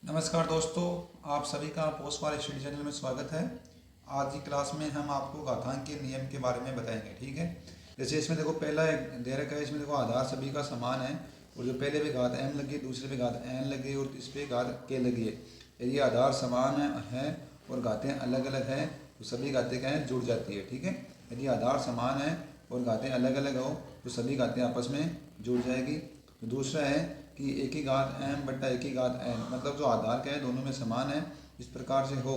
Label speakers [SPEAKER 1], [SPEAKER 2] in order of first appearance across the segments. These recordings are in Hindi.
[SPEAKER 1] नमस्कार दोस्तों, आप सभी का पोस्ट फॉर स्टडी चैनल में स्वागत है। आज की क्लास में हम आपको घातांक के नियम के बारे में बताएंगे। ठीक है। जैसे इसमें देखो पहला एक दे रखा है, इसमें देखो आधार सभी का समान है और जो पहले पे घात m लगी है, दूसरे पे घात n लगी है और इस पे घात k लगी है। यदि आधार समान है और घातें अलग अलग हैं तो सभी घातें क्या हैं, जुड़ जाती है। ठीक है। यदि आधार समान है और घातें अलग अलग हो तो सभी घातें आपस में जुड़ जाएगी। तो दूसरा है कि एक ही घात m बट्टा एक ही घात n, मतलब जो आधार क्या है दोनों में समान है, इस प्रकार से हो।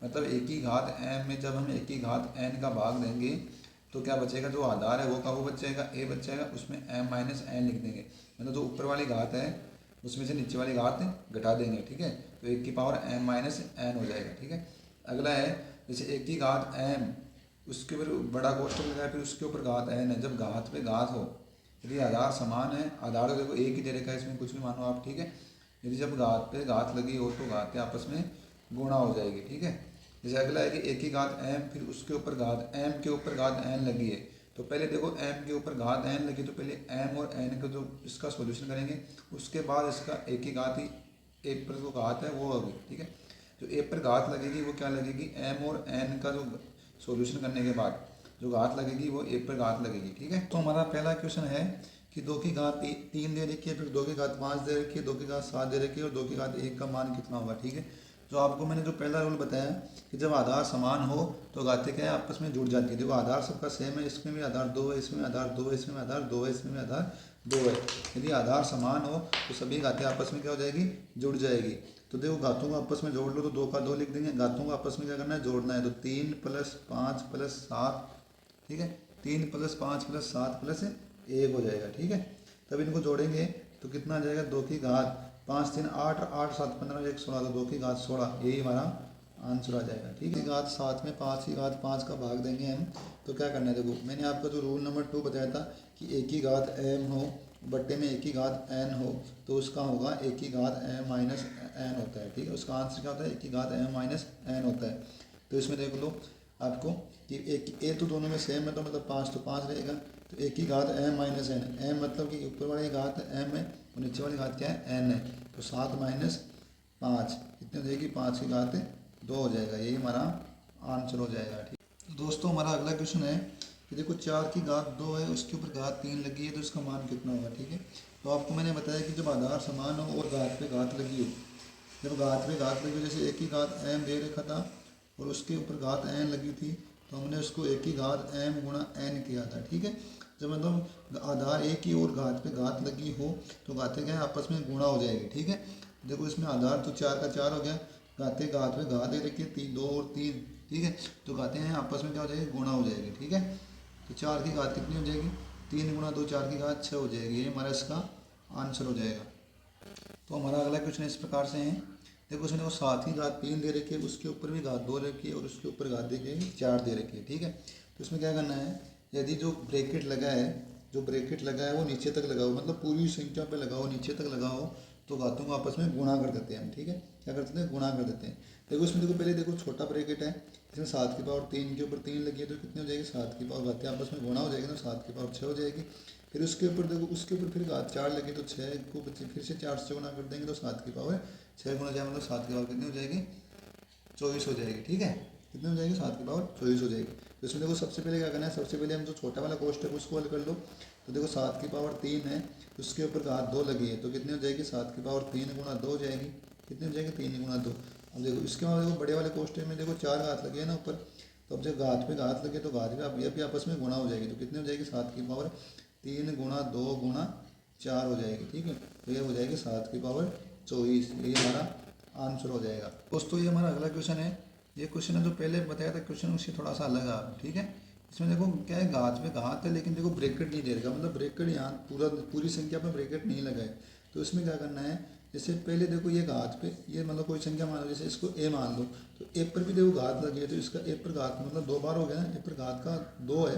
[SPEAKER 1] मतलब एक ही घात m में जब हम एक ही घात n का भाग देंगे तो क्या बचेगा, जो आधार है वो का वो बचेगा, a बचेगा, उसमें m माइनस n लिख देंगे। मतलब जो ऊपर वाली घात है उसमें से नीचे वाली घात घटा देंगे। ठीक है। तो एक की पावर m माइनस n हो जाएगा। ठीक है। अगला है जैसे एक ही घात m, उसके ऊपर बड़ा कोष्टक लगाए, फिर उसके ऊपर घात n है। जब घात पे घात हो, यदि आधार समान है, आधार तो देखो एक ही दे रखा है, इसमें कुछ भी मानो आप। ठीक है। यदि जब घात पे घात लगी हो तो घातें आपस में गुणा हो जाएगी। ठीक है। जैसे अगला है कि एक ही घात m, फिर उसके ऊपर घात m के ऊपर घात n लगी है। तो पहले देखो m के ऊपर घात n लगी तो पहले m और n का जो इसका सॉल्यूशन करेंगे, उसके बाद इसका एक ही घात ही a पर जो घात है वो होगी। ठीक है। जो a पर घात लगेगी वो क्या लगेगी, m और n का जो सॉल्यूशन करने के बाद जो घात लगेगी वो एक पर घात लगेगी। ठीक है। तो हमारा पहला क्वेश्चन है कि दो की घात तीन दे रखी है, फिर दो की घात 5 दे रखी है, दो की घात 7 दे रखी है और दो की घात 1 का मान कितना होगा। ठीक है। तो आपको मैंने जो पहला रूल बताया कि जब आधार समान हो तो घातें क्या है, आपस में जुड़ जाती है। देखो आधार सबका सेम है, इसमें भी आधार 2 है, इसमें आधार 2 है, इसमें आधार 2 है, इसमें भी आधार 2 है। यदि आधार समान हो तो सभी घातें आपस में क्या हो जाएगी, जुड़ जाएगी। तो देखो घातों को आपस में जोड़ लो तो 2 का 2 लिख देंगे। घातों को आपस में क्या करना है, जोड़ना है। तो 3 प्लस 5 प्लस 7, ठीक है, 3 प्लस 5 प्लस 7 प्लस 1 हो जाएगा। ठीक है। तब इनको जोड़ेंगे तो कितना आ जाएगा, 2 की घात 5 3 8, 8 7 15 1 16, तो 2 की घात 16, यही हमारा आंसर आ जाएगा। ठीक है। घात 7 में 5 की घात 5 का भाग देंगे हम। तो क्या करना है, देखो मैंने आपका जो रूल नंबर 2 बताया था कि एक ही घात m हो बट्टे में एक ही घात n हो, तो उसका होगा एक ही घात m माइनस n होता है। ठीक है। उसका आंसर क्या होता है, एक ही घात m माइनस n होता है। तो इसमें देख लो आपको कि एक ए तो दोनों में सेम है, तो मतलब 5 तो 5 रहेगा। तो एक ही घात m माइनस n, m मतलब कि ऊपर वाली घात m है और नीचे वाली घात क्या है, n है। तो 7 माइनस 5 कितनी हो जाएगी, 5 की घात 2 हो जाएगा, यही हमारा आंसर हो जाएगा। ठीक। तो दोस्तों हमारा अगला क्वेश्चन है कि देखो 4 की घात 2 है, उसके ऊपर घात 3 लगी है, तो इसका मान कितना होगा। ठीक है। तो आपको मैंने बताया कि जब आधार समान हो और घात पे घात लगी हो, जब घात पे घात लगी हो, जैसे एक ही घात m दे रखा था और उसके ऊपर घात n लगी थी, तो हमने उसको एक ही घात m गुणा n किया था। ठीक है। जब मतलब आधार एक ही और घात पे घात लगी हो तो घातें क्या है, आपस में गुणा हो जाएगी। ठीक है। देखो इसमें आधार तो 4 का 4 हो गया, घातें घात पे घात दे रखी है 3 2 और 3। ठीक है। तो घातें हैं आपस में क्या हो जाएगी, गुणा हो जाएगी। ठीक है। तो 4 की घात कितनी हो जाएगी, 3 गुणा 2 4 की घात 6 हो जाएगी, ये हमारा इसका आंसर हो जाएगा। तो हमारा अगला क्वेश्चन इस प्रकार से है, देखो उसमें देखो 7 की घात 3 दे रखी है, उसके ऊपर भी घात 2 रखी है और उसके ऊपर घात देखिए 4 दे रखी है। ठीक है। तो इसमें क्या करना है, यदि जो ब्रैकेट लगा है, जो ब्रैकेट लगा है वो नीचे तक लगाओ, मतलब पूरी संख्या पे लगाओ, नीचे तक लगाओ, तो घातों को आपस में गुणा कर देते हैं हम। ठीक है। क्या करते हैं, गुणा कर देते हैं। देखो इसमें देखो पहले देखो छोटा ब्रैकेट है, इसमें 7 की पावर 3 के ऊपर 3 लगी है, तो कितनी हो जाएगी, 7 की पावर, घातें आपस में गुणा हो जाएगी, तो 7 की पावर 6 हो जाएगी। फिर उसके ऊपर देखो उसके ऊपर फिर घात 4 लगी, तो 6 को फिर से 4 से गुणा कर देंगे, तो 7 की पावर 6 गुणा 4 मतलब 7 की पावर कितनी हो जाएगी, 24 हो जाएगी। ठीक है। कितनी हो जाएगी, 7 की पावर 24 हो जाएगी। तो इसमें देखो सबसे पहले क्या करना है, सबसे पहले हम जो छोटा वाला कोष्टक है उसको हल कर लो। तो देखो 7 की पावर 3 है, उसके ऊपर घात 2 लगी है, तो कितनी हो जाएगी, 7 की पावर 3 गुणा 2 हो जाएगी। कितनी हो जाएगी, 3 गुणा 2। अब देखो इसके बाद देखो बड़े वाले कोष्टक में देखो 4 घात लगे है ना ऊपर, तो अब जब घात पे घात लगे तो घात पे अब ये भी आपस में गुणा हो जाएगी, तो कितनी हो जाएगी, 7 की पावर 3 गुणा 2 गुणा 4 हो जाएगी। ठीक है। तो ये हो जाएगी 7 की पावर 24, ये हमारा आंसर हो जाएगा। दोस्तों ये हमारा अगला क्वेश्चन है, ये क्वेश्चन है जो पहले बताया था क्वेश्चन उससे थोड़ा सा अलग है। ठीक है। इसमें देखो क्या है, घात पे घात है लेकिन देखो ब्रैकेट नहीं दे रखा, मतलब ब्रैकेट यहाँ पूरी संख्या पे ब्रैकेट नहीं लगा है। तो इसमें क्या करना है, जैसे पहले देखो ये घात पे ये मतलब कोई संख्या मान लो, जैसे इसको ए मान लो, तो ए पर भी देखो घात लगी है, तो इसका ए पर घात मतलब 2 बार हो गया ना, ए पर घात का 2 है।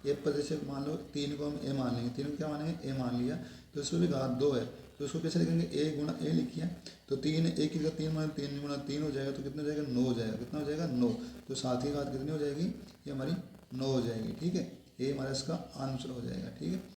[SPEAKER 1] ए पर जैसे मान लो 3 को हम ए मान लेंगे, 3 को क्या मानेंगे, ए मान लिया, तो इसमें भी घात 2 है, तो इसको कैसे लिखेंगे, ए गुणा ए लिखिए। तो 3 एक की जगह 3 मान 3 गुणा 3 हो जाएगा, तो कितना हो जाएगा, 9 हो जाएगा। कितना हो जाएगा, 9। तो 7 की घात कितनी हो जाएगी, ये हमारी 9 हो जाएगी। ठीक है। ये हमारा इसका आंसर हो जाएगा। ठीक है।